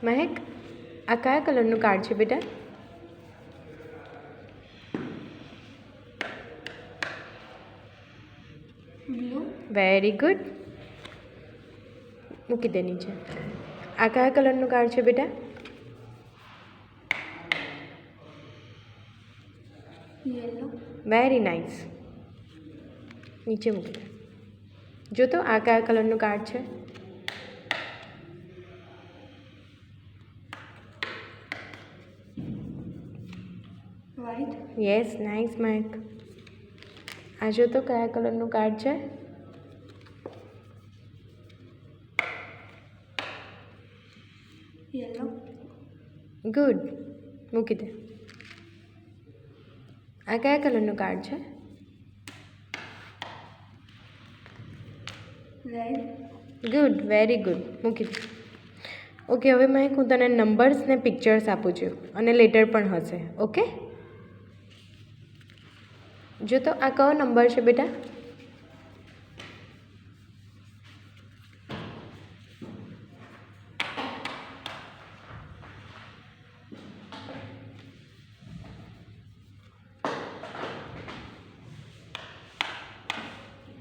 મહેક, આ કયા કલરનું કાર્ડ છે બેટા? બ્લુ. Very good. મૂકી દે નીચે. આ કયા કલરનું કાર્ડ છે બેટા? યેલો. Very nice. નીચે મૂકી દે. જો તો આ કયા કલરનું કાર્ડ છે? વ્હાઈટ. યસ, નાઇસ મહેક. આ જો તો કયા કલરનું કાર્ડ છે? યેલો. ગુડ. મૂકી દે. આ કયા કલરનું કાર્ડ છે? રેડ. Good, very good. મૂકી દે. ઓકે, હવે મહેક હું તને નંબર્સ ને પિક્ચર્સ આપું છું અને લેટર પણ હશે. ઓકે, જો તો આ કયો નંબર છે બેટા?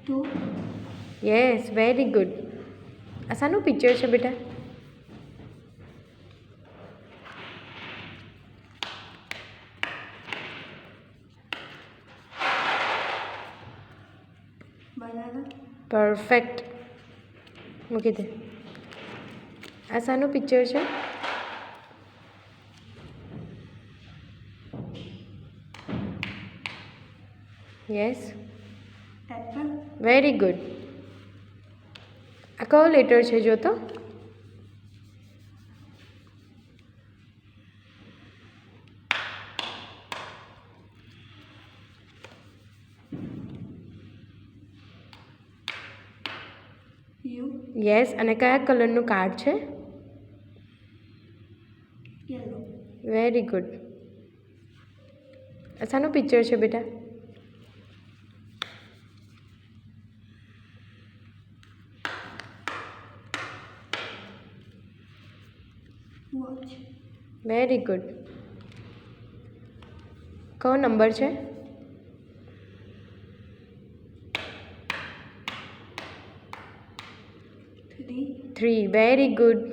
ટુ. Yes, very good. આ શાનું પિક્ચર છે બેટા? બનાના. પરફેક્ટ. મૂકી દે. આ શાનું પિક્ચર છે? Yes, Apple. Very good. આ કયો લેટર છે જો તો? યુ. યસ, અને કયા કલરનું કાર્ડ છે? યેલો. Very good. આ શાનું પિક્ચર છે બેટા? વોચ. Very good. કયો નંબર છે? થ્રી. 3. Very good.